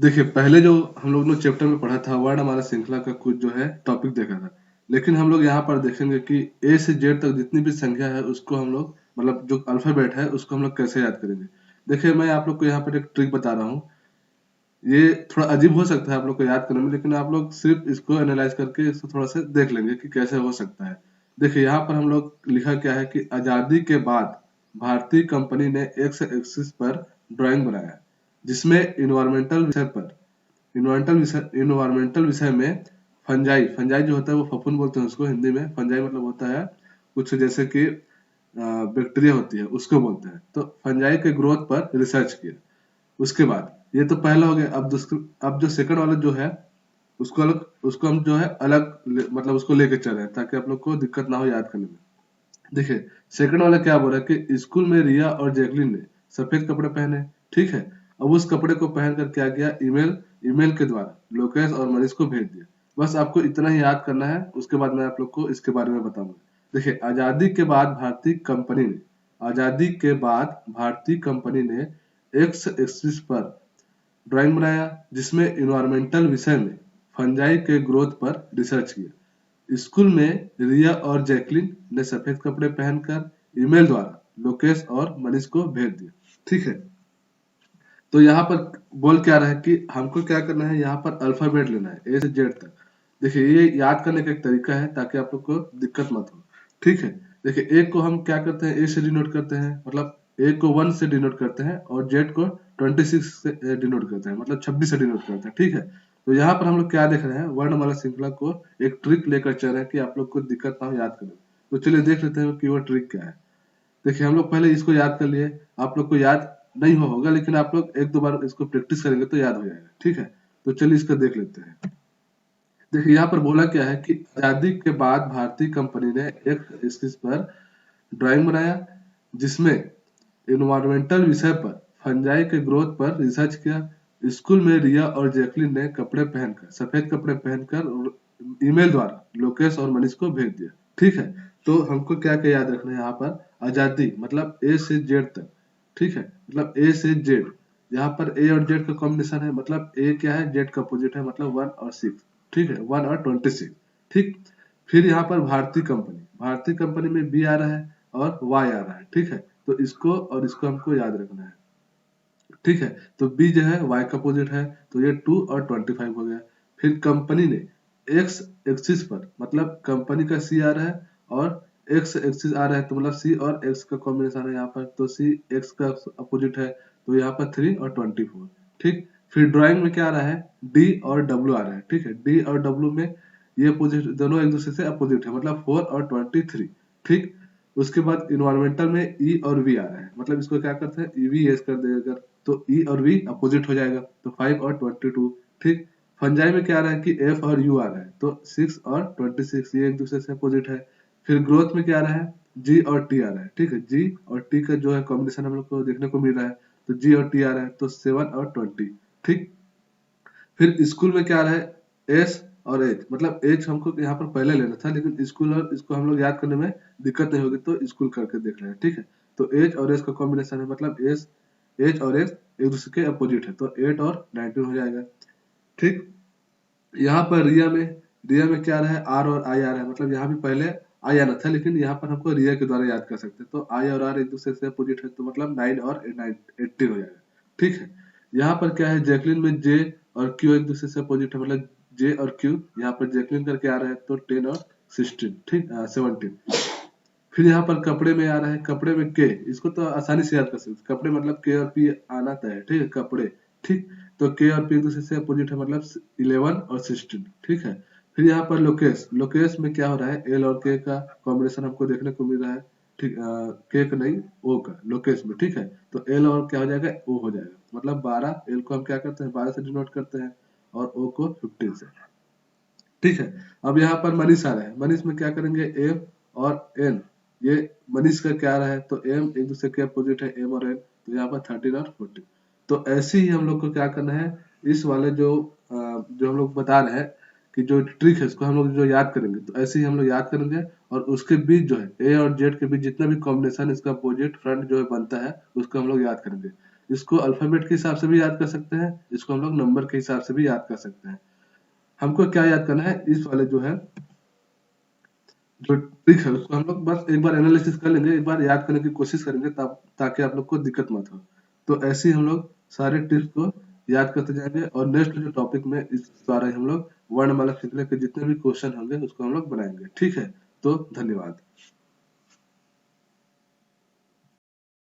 देखिए, पहले जो हम लोग ने चैप्टर में पढ़ा था वर्णमाला श्रृंखला का कुछ जो है टॉपिक देखा था। लेकिन हम लोग यहाँ पर देखेंगे कि ए से जेड तक जितनी भी संख्या है उसको हम लोग मतलब जो अल्फ़ाबेट है उसको हम लोग कैसे याद करेंगे। देखिए, मैं आप लोग को यहाँ पर एक ट्रिक बता रहा हूँ। ये थोड़ा अजीब हो सकता है आप लोग को याद करने में, लेकिन आप लोग सिर्फ़ इसको एनालाइज़ करके इसको थोड़ा-सा देख लेंगे कि कैसे हो सकता है। देखिए, यहाँ पर हम लोग लिखा क्या है कि आज़ादी के बाद भारतीय कंपनी ने एक्स एक्सिस पर ड्राइंग बनाया, जिसमें इन्वायरमेंटल विषय में फंजाई फंजाई जो होता है वो फफूंद बोलते हैं उसको हिंदी में। फंजाई मतलब होता है कुछ जैसे कि बैक्टीरिया होती है उसको बोलते हैं। तो फंजाई के ग्रोथ पर रिसर्च किया। उसके बाद ये तो पहला हो गया। अब जो सेकंड वाला जो है उसको हम जो है मतलब उसको लेके चल रहे हैं ताकि आप लोग को दिक्कत ना हो याद करने में। देखिए, सेकंड वाला क्या बोल रहा है कि स्कूल में रिया और जैकलिन ने सफेद कपड़े पहने। ठीक है, अब उस कपड़े को पहनकर क्या किया, ईमेल ईमेल के द्वारा लोकेश और मनीष को भेज दिया। बस आपको इतना ही याद करना है, उसके बाद मैं आप लोग को इसके बारे में बताऊंगा। देखिए, आजादी के बाद भारतीय कंपनी ने एक्स एक्सिस पर ड्राइंग बनाया, जिसमें इन्वायरमेंटल विषय में फंजाई के ग्रोथ पर रिसर्च किया। स्कूल में रिया और जैकलिन ने सफेद कपड़े पहनकर ईमेल द्वारा लोकेश और मनीष को भेज दिया। ठीक है, तो यहाँ पर बोल क्या रहा है कि हमको क्या करना है, यहाँ पर अल्फाबेट लेना है ए से जेड तक। देखिए, ये याद करने का एक तरीका है ताकि आप लोग को दिक्कत मत हो। ठीक है, देखिए ए को हम क्या करते हैं, ए से डिनोट करते हैं, मतलब ए को 1 से डिनोट करते हैं और जेड को 26 से डिनोट करते हैं, मतलब 26 से डिनोट करते हैं। ठीक है, तो यहाँ पर हम लोग क्या देख रहे हैं, वर्णमाला श्रृंखला को एक ट्रिक लेकर चल रहे हैं कि आप लोग को दिक्कत ना हो याद करने में। तो चलिए देख लेते हैं कि वो ट्रिक क्या है। देखिए, हम लोग पहले इसको याद कर लिए। आप लोग को याद नहीं होगा, लेकिन आप लोग एक दो बार इसको प्रैक्टिस करेंगे तो याद हो जाएगा। ठीक है, तो चलिए इसको देख लेते हैं। देखिए, यहाँ पर बोला क्या है कि आजादी के बाद भारतीय कंपनी ने एक स्केच पर ड्राइंग बनाया, जिसमें इन्वायरमेंटल विषय पर फंजाई के ग्रोथ पर रिसर्च किया। स्कूल में रिया और जैकलिन ने सफेद कपड़े पहनकर ईमेल द्वारा लोकेश और मनीष को भेज दिया। ठीक है, तो हमको क्या क्या याद रखना है यहाँ पर, आजादी मतलब ए से जेड तक। ठीक है, मतलब ए से जेड। यहाँ पर ए और जेड का कॉम्बिनेशन है, मतलब ए क्या है, जेड का अपोजिट है, मतलब 1 और 6। ठीक है, 1 और 26। ठीक, फिर यहाँ पर भारतीय कंपनी में बी आ रहा है और वाई आ रहा है। ठीक है, तो इसको और इसको हमको याद रखना है। ठीक है, तो बी जो है वाई का अपोजिट है, तो ये 2 और 25 हो गया। फिर कंपनी ने एक्स एक्सिस पर, मतलब कंपनी का सी आ रहा है और एक्स एक्सिस आ रहा है, तो मतलब सी और एक्स का कॉम्बिनेशन है यहाँ पर, तो सी एक्स का अपोजिट है, तो यहाँ पर 3 और 24। ठीक, फिर ड्राइंग में क्या आ रहा है, डी और डब्ल्यू आ रहा है। ठीक है, डी और डब्ल्यू में ये अपोजिट, दोनों एक दूसरे से अपोजिट है, मतलब 4 और 23। ठीक, उसके बाद इन्वायरमेंटल में ई और वी आ रहा है, मतलब इसको क्या करते हैं, ईवी एस कर देगा, तो ई और वी अपोजिट हो जाएगा, तो 5 और 22। ठीक, फंजाई में क्या आ रहा है कि एफ और यू आ रहा है, तो 6 और 26 ये एक दूसरे से अपोजिट है। फिर ग्रोथ में क्या आ रहा है, जी और टी आ रहा है। ठीक है, जी और टी का जो है कॉम्बिनेशन हम लोग को देखने को मिल रहा है, तो जी और टी आ रहा है, तो 7 और 20। ठीक, फिर स्कूल में क्या आ रहा है, एस और एच, मतलब एच हमको यहाँ पर पहले लेना था, लेकिन स्कूल और इसको हम लोग याद करने में दिक्कत नहीं होगी, तो स्कूल करके देख रहे हैं। ठीक है, तो एच और एस का कॉम्बिनेशन है, मतलब एच और एस एक दूसरे के अपोजिट है, तो 8 और 19 हो जाएगा। ठीक, यहाँ पर रिया में क्या आ रहा है, आर और आई आ रहा है, मतलब यहाँ भी पहले आई आना था, लेकिन यहाँ पर हमको रिया के द्वारा याद कर सकते हैं, तो आई और आर एक दूसरे से अपोजिट है, तो मतलब 9 और 18 हो जाएगा। ठीक है, यहाँ पर क्या है, जैकलिन में जे और क्यू एक दूसरे से अपोजिट है, मतलब जे और क्यू, यहाँ पर जैकलिन करके आ रहा है, तो 10 और 16। ठीक, 17। फिर यहाँ पर कपड़े में आ रहा है, कपड़े में के, इसको तो आसानी से याद कर सकते हैं, कपड़े मतलब के और पी आना तय है। ठीक है, कपड़े। ठीक, तो के और पी एक दूसरे से अपोजिट है, मतलब 11 और 16। ठीक है, फिर यहाँ पर लोकेश में क्या हो रहा है, एल और के का कॉम्बिनेशन हमको देखने को मिल रहा है। ठीक, के का नहीं, ओ का, लोकेश में। ठीक है, तो एल और क्या हो जाएगा, ओ हो जाएगा, मतलब 12। एल को हम क्या करते हैं, 12 से डिनोट करते हैं और ओ को 15 से। ठीक है, अब यहाँ पर मनीष आ रहा है, मनीष में क्या करेंगे, एम और एन। ये मनीष का क्या आ रहा है, तो एम एक दूसरे के अपोजिट है, एम और एन, तो यहाँ पर 13 और 14। तो ऐसे ही हम लोग को क्या करना है, इस वाले जो हम लोग बता रहे हैं कि जो ट्रिक है इसको हम लोग जो याद करेंगे, तो ऐसे ही हम लोग याद करेंगे। और उसके बीच जो है ए और जेड के बीच जितना भी कॉम्बिनेशन इसका अपोजिट फ्रंट जो है बनता है, उसको हम लोग याद करेंगे। इसको अल्फाबेट के हिसाब से भी याद कर सकते हैं, इसको हम लोग नंबर के हिसाब से भी याद कर सकते हैं। हमको क्या याद करना है, इस वाले जो है जो ट्रिक है उसको हम लोग बस एक बार एनालिसिस कर लेंगे, एक बार याद करने की कोशिश करेंगे ताकि आप लोग को दिक्कत मत हो। तो ऐसे ही हम लोग सारे ट्रिक्स को याद करते जाएंगे और नेक्स्ट जो टॉपिक में इस द्वारा ही हम लोग वर्णमाला श्रृंखला के जितने भी क्वेश्चन होंगे उसको हम लोग बनाएंगे। ठीक है, तो धन्यवाद।